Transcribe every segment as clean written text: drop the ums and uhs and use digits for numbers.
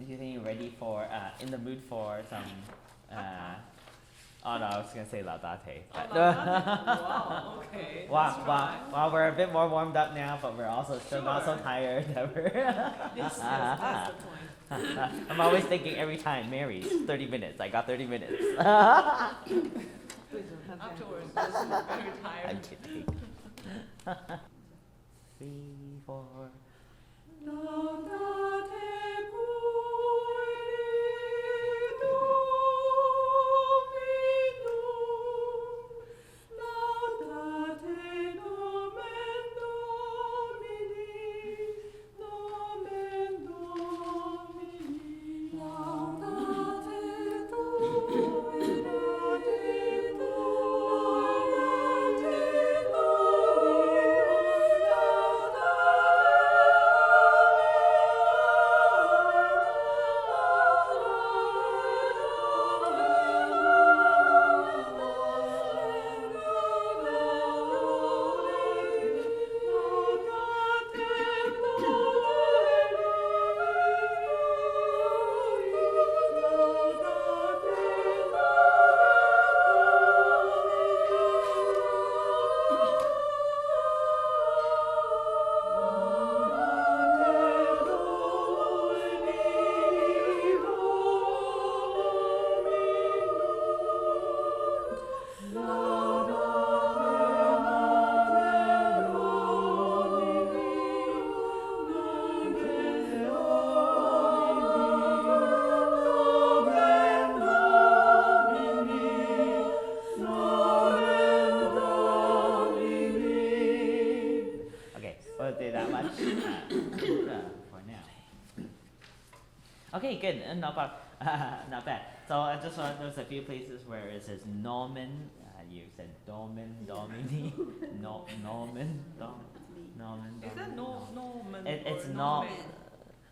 you think you're ready for in the mood for some oh no, I was gonna say Laudate. Oh, Laudate. Wow, okay. Wow, we're a bit more warmed up now, but we're also still not so Sure. tired that we're Yes, that's the point. I'm always thinking every time, Mary's 30 minutes, I got 30 minutes. Afterwards, just very I'm tired. kidding. 3, 4. Laudate Laudate nomen Domini, nomen Domini. Laudate Okay, we'll do that much for now. Okay, good. Not bad. Not bad. So I just want there's a few places where it says Norman. You said Domin, Domini, no, Norman, Norman. Is that Norman? It's or not. Norman?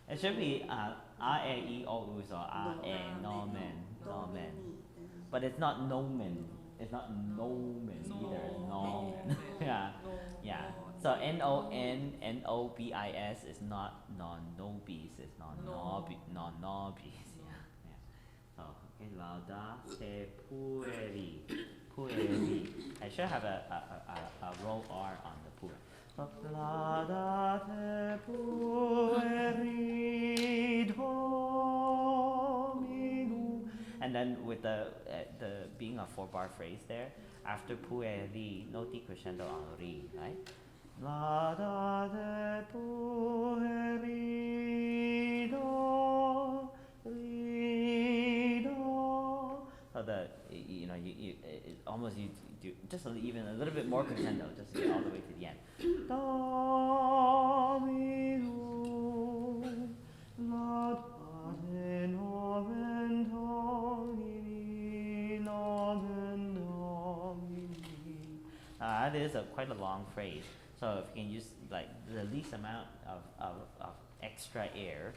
It should be R-A-E-O-U, so Norman, Norman. But it's not Nomen. It's not Nomen either. Norman. Yeah, yeah. So Nonobis is not non-nobis. It's non-nobis. Yeah, yeah. So okay, Laudate pueri, pueri. I should have a roll R on the pu. So, Laudate pueri Dominum. And then with the being a 4-bar phrase there, after pueri, no decrescendo on ri, right? Laudate pueri do. So the you almost you do just even a little bit more crescendo just to get all the way to the end. Dominum laudate nomen Domini, nomen Domini. That is quite a long phrase. So if you can use like the least amount of extra air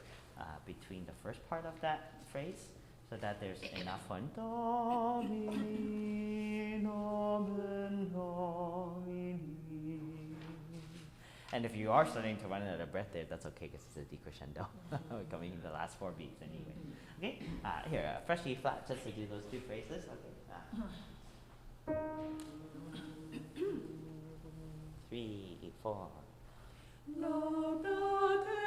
between the first part of that phrase, so that there's enough fun. Domini, nomen Domini. And if you are starting to run out of breath there, that's okay because it's a decrescendo. We're coming in the last 4 beats anyway. Okay, here, fresh E flat just to do those 2 phrases. Okay. 3, 4. Laudate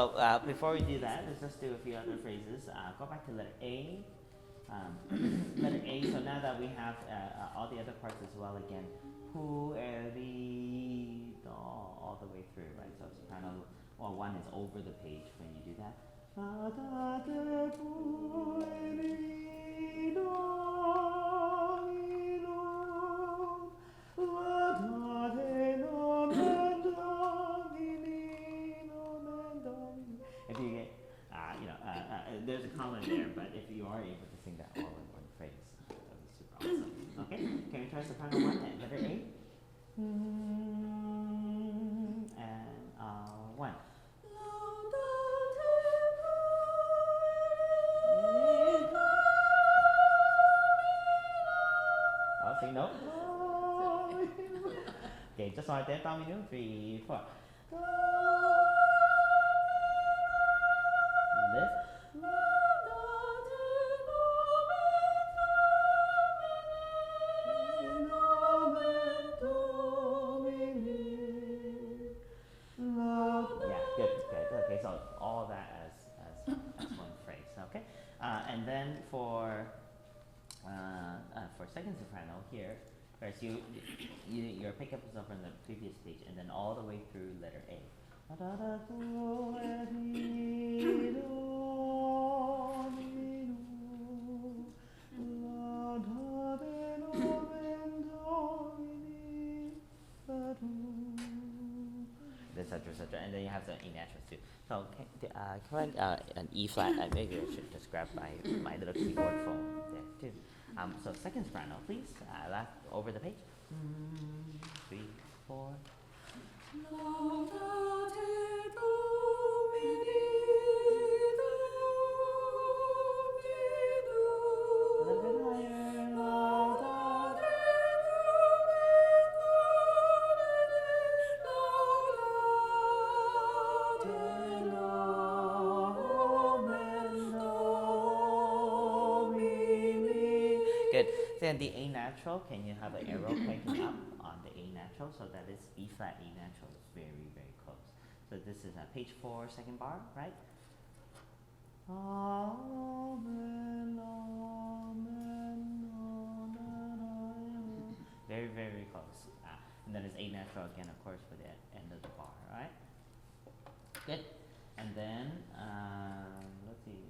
So before we do that, let's just do a few other phrases. Go back to letter A. Letter A. So now that we have all the other parts as well again, pu, eri, do, all the way through, right? So soprano, well, one is over the page when you do that. Laudate, pu, eri, do, mi, do. Laudate, nomen Domini, nomen Domini. If you get, there's a comma there, but if you are able to sing that all in one phrase, that would be super awesome. Okay, can we try soprano one at letter A? And one. Oh, sing no. Okay, just like that, Domino. 3, 4. Lift. Yeah, good. Okay, so all that as one phrase. Okay, and then for second soprano here, first your pickup is up on the previous page, and then all the way through letter A. Etc. And then you have the E natural too. So can an E flat? Maybe I should just grab my little keyboard phone there too. So second soprano, please. Last over the page. 3, 4. Laudate Domini, A little bit higher. Laudate Good. Then the A natural, can you have an arrow pointing up on the A natural? So that is B flat A natural. It's very, very close. So this is page 4, second bar, right? Amen, amen, amen. Very, very close. And then it's A natural again, of course, for the end of the bar, right? Good. And then let's see.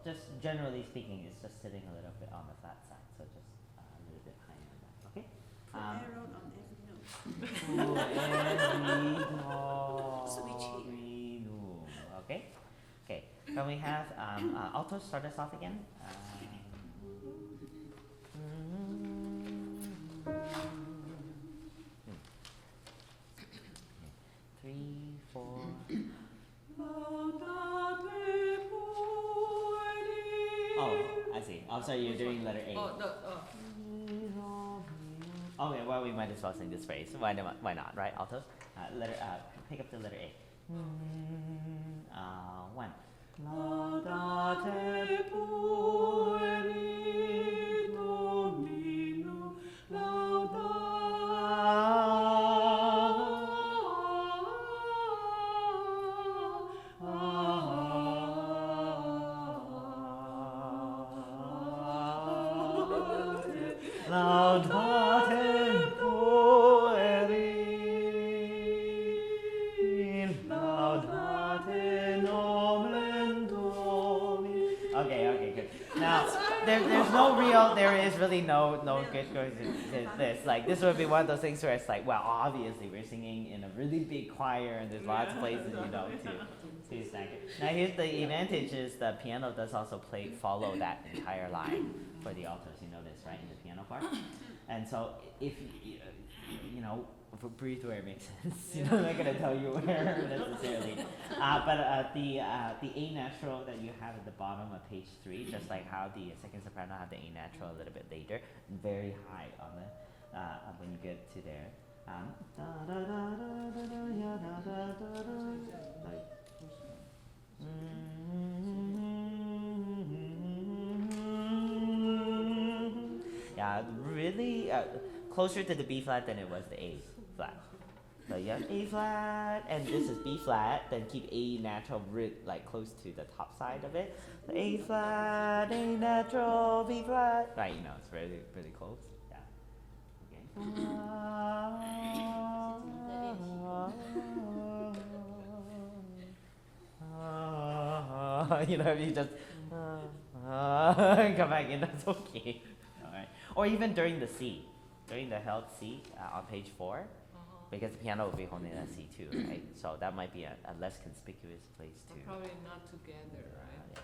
Just generally speaking, it's just sitting a little bit on the flat side, so just a little bit higher than that. Okay. Put arrow on every note. Okay. Okay. Can we have altos start us off again? 3, 4. Oh, I see. Oh, sorry, you're doing letter A. Okay, well, we might as well sing this phrase. Why not, right? Altos? Pick up the letter A. 1. Laudate pueri Domino, Laudate pueri, laudate nomen Domini. Okay, good. Now, there is really no good going to this. Like, this would be one of those things where it's like, well, obviously we're singing in a really big choir and there's lots of places, to stack it. Now, here's the advantage is the piano does also follow that entire line for the altos. You notice, right, in the piano part? And so if breathe where it makes sense. I'm not gonna tell you where necessarily. But the A natural that you have at the bottom of page 3, just like how the second soprano have the A natural a little bit later, very high on the when you get to there. Yeah, really closer to the B flat than it was the A flat. So So you have A flat, and this is B flat. Then keep A natural like close to the top side of it. So A flat, A natural, B flat. Right, you know, it's really really close. Yeah. Okay. You know, if you just come back in, that's okay. All right. Or even during the C, during the held C on page 4. Because the piano will be holding that C too, right? So that might be a less conspicuous place to. Probably not together, right?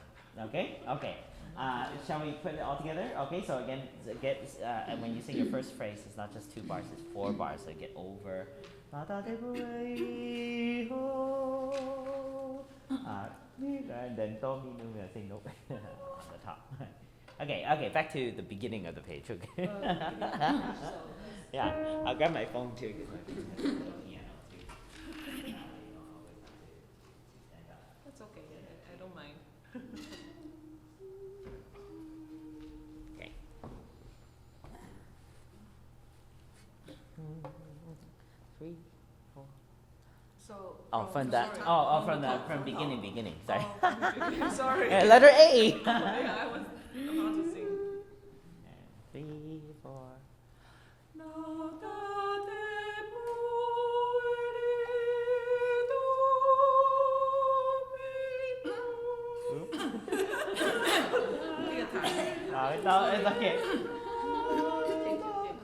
Okay, okay. Shall we put it all together? Okay, so again, and when you sing your first phrase, it's not just 2 bars, it's 4 bars. So get over. And then do mi nu and sing note on the top. Okay, back to the beginning of the page. Okay. Yeah, I'll grab my phone too because my phone has a little piano too. You don't always have to stand up. That's okay. I don't mind. Okay. 3, 4. So. From that. From beginning. Sorry. Sorry. Letter A. Yeah, I was about to sing. 3, 4. No, it's okay.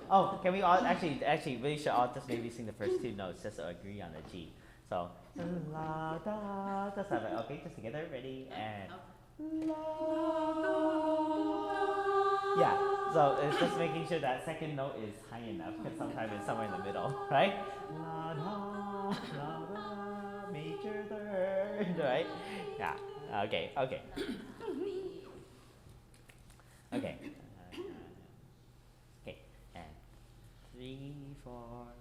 Oh, can we all actually we should all just maybe sing the first 2 notes just to agree on the G. So la da da seven. Okay, just together, ready and yeah. So it's just making sure that second note is high enough because sometimes it's somewhere in the middle, right? La da major third, right? Yeah. Okay. Okay. Okay. Okay. And 3, 4.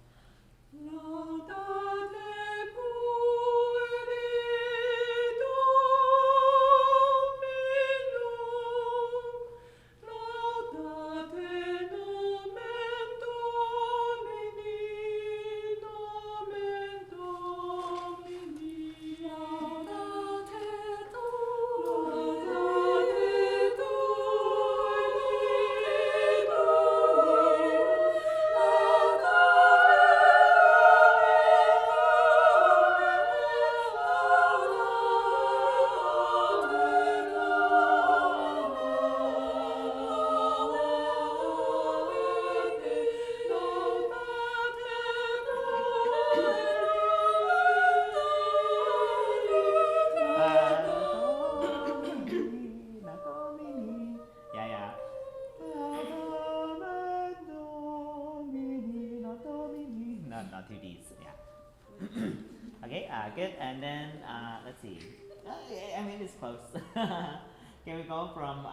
Not 2 Ds, yeah. Okay, good. And then let's see. I mean, it's close. Can we go from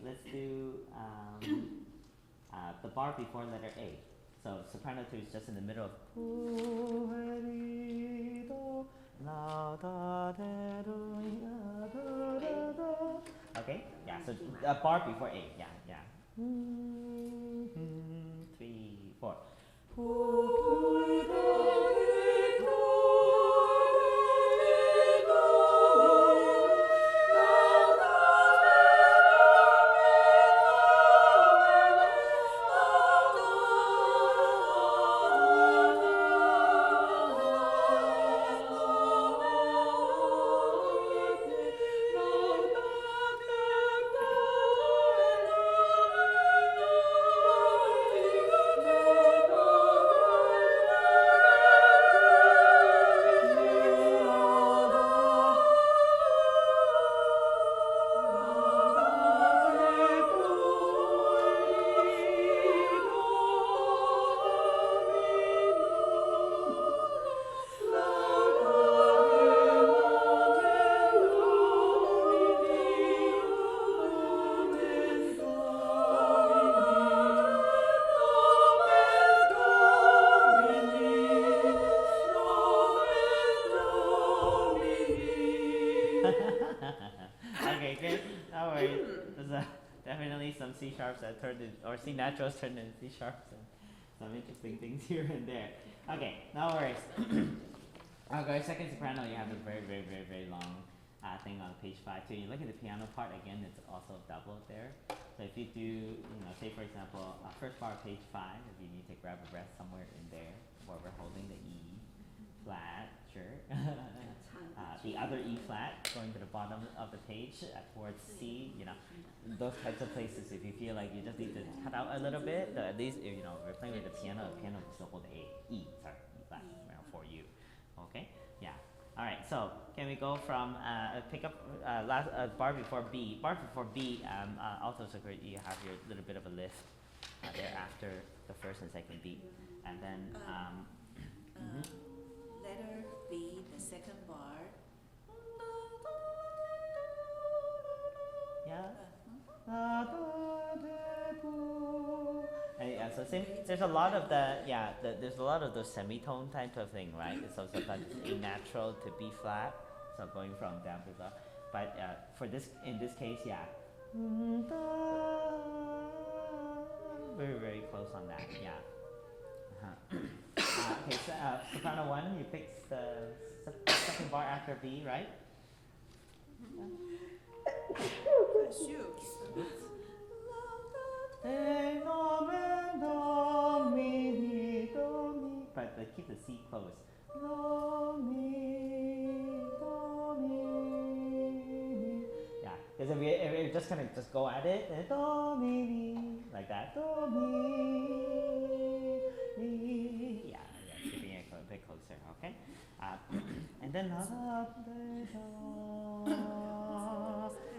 let's do the bar before letter A. So soprano 2 is just in the middle of. Okay, yeah. So a bar before A, yeah. 3, 4. Okay, good. No worries. There's definitely some C sharps that turned in, or C naturals turned into C sharps, and some interesting things here and there. Okay, no worries. Okay, second soprano, you have a very long thing on page 5 too. You look at the piano part again; it's also doubled there. So if you do, say for example, first bar of page 5, if you need to grab a breath somewhere in there, where we're holding the E flat, sure. The other E flat going to the bottom of the page towards C, those types of places. If you feel like you just need to cut out a little bit, at least if we're playing with the piano will still hold E flat for you. Okay, yeah. All right. So can we go from pick up last bar before B? Bar before B, also so you have your little bit of a lift there after the first and second beat, and then. Letter B, the second bar. Yeah. Yeah, so same. There's a lot of there's a lot of those semitone type of thing, right? So sometimes it's A natural to B flat, so going from down to up. But in this case, yeah, very close on that, yeah. Okay, so soprano 1, you pick the second bar after B, right? But keep the C closed. Yeah, because if you're just gonna go at it, like that. Yeah, keeping it a bit closer, okay? And then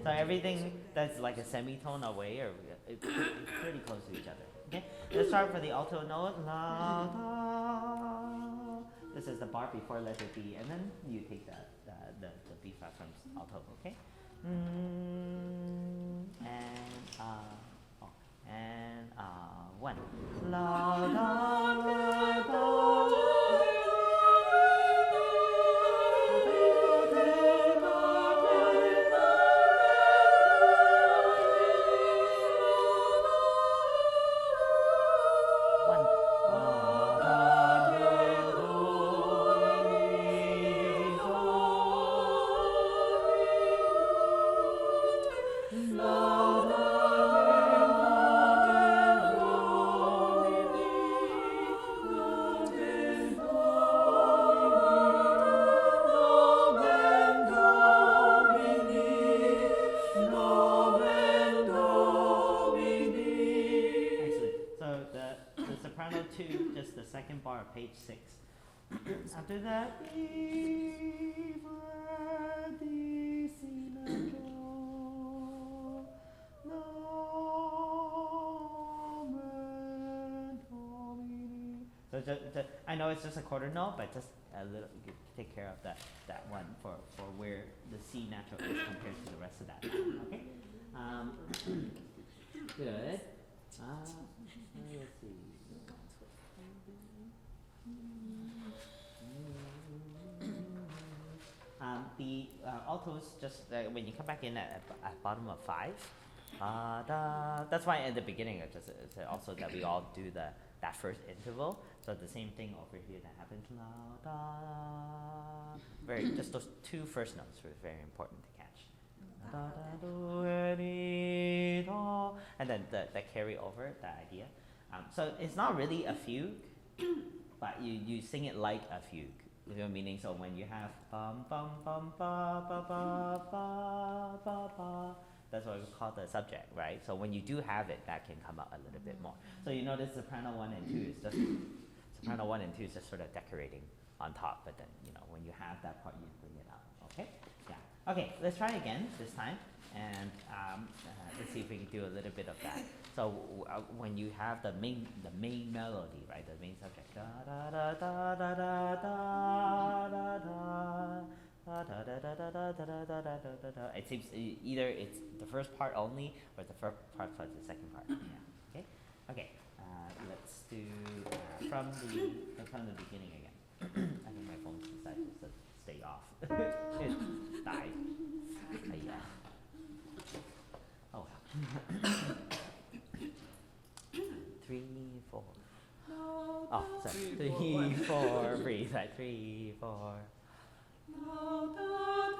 so everything that's like a semitone away, or it's pretty close to each other. Okay, let's start for the alto note. La, da. This is the bar before letter B, and then you take the B flat from alto. Okay, and one. La, da, da, da. Page 6. After that, E flat, D, C natural, so I know it's just a quarter note, but just a little. You take care of that one for where the C natural is compared to the rest of that. Okay. Good. Let's see. The altos just when you come back in at bottom of 5, that's why at the beginning it's also that we all do that first interval. So the same thing over here that happens. La, da, just those two first notes were very important to catch. Da, da, do, re, do. And then the carry over, that idea. So it's not really a fugue, but you sing it like a fugue. You know, meaning, so when you have bum bum bum ba ba ba ba ba ba, that's what we call the subject, right? So when you do have it, that can come out a little bit more. So you notice soprano 1 and 2 is just soprano 1 and 2 is just sort of decorating on top, but then when you have that part, you bring it out. Okay, yeah. Okay, let's try again this time, and let's see if we can do a little bit of that. So when you have the main melody, right, the main subject, da da da da da da da da da. It seems either it's the first part only, or the first part plus the second part. Yeah. Okay. Okay. Let's do from the beginning again. I think my phone decided to stay off. It died. Yeah. Oh well. 3, 4. Oh, sorry. Three, 3, four, 4, breathe. Like 3, 4. Laudate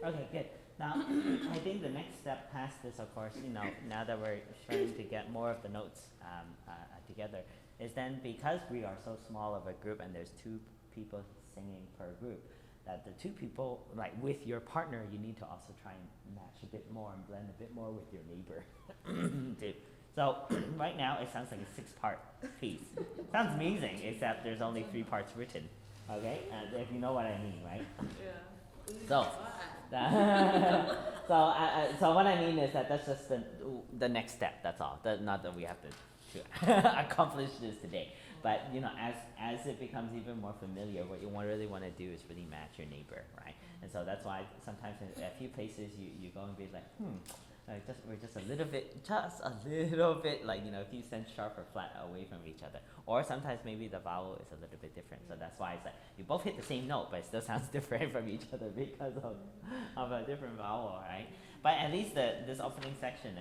Okay, good. Now, I think the next step past this, of course, now that we're starting to get more of the notes together, is then because we are so small of a group and there's 2 people singing per group, that the 2 people, like with your partner, you need to also try and match a bit more and blend a bit more with your neighbor. too. So right now it sounds like a 6-part piece. Sounds amazing, except there's only 3 parts written. Okay, if you know what I mean, right? Yeah. So, so what I mean is that that's just the next step. That's all. Not that we have to accomplish this today, but as it becomes even more familiar, what you really want to do is really match your neighbor, right? And so that's why sometimes in a few places you go and be like, we're just a little bit, like if you send sharp or flat away from each other, or sometimes maybe the vowel is a little bit different. So that's why it's like you both hit the same note, but it still sounds different from each other because of a different vowel, right? But at least this opening section,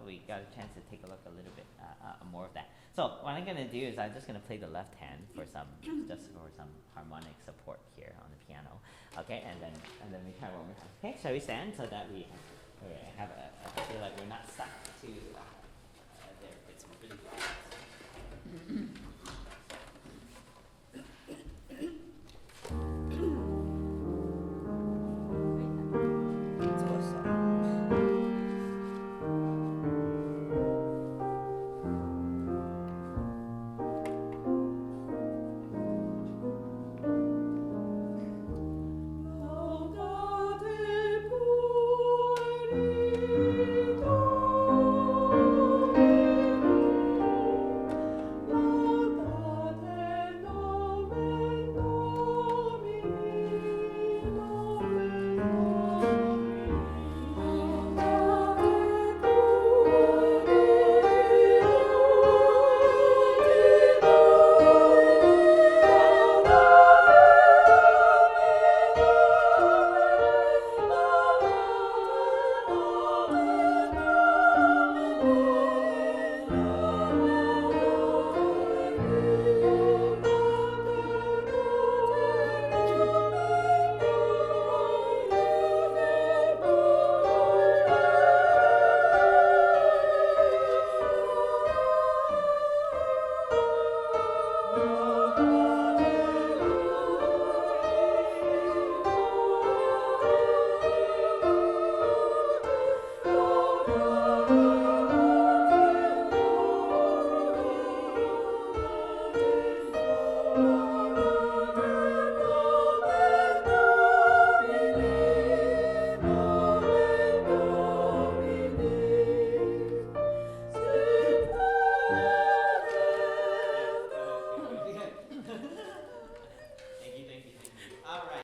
we got a chance to take a look a little bit more of that. So what I'm gonna do is I'm just gonna play the left hand for some harmonic support here on the piano, okay? And then we try one more time. Okay, shall we stand so that we have feel like we're not stuck to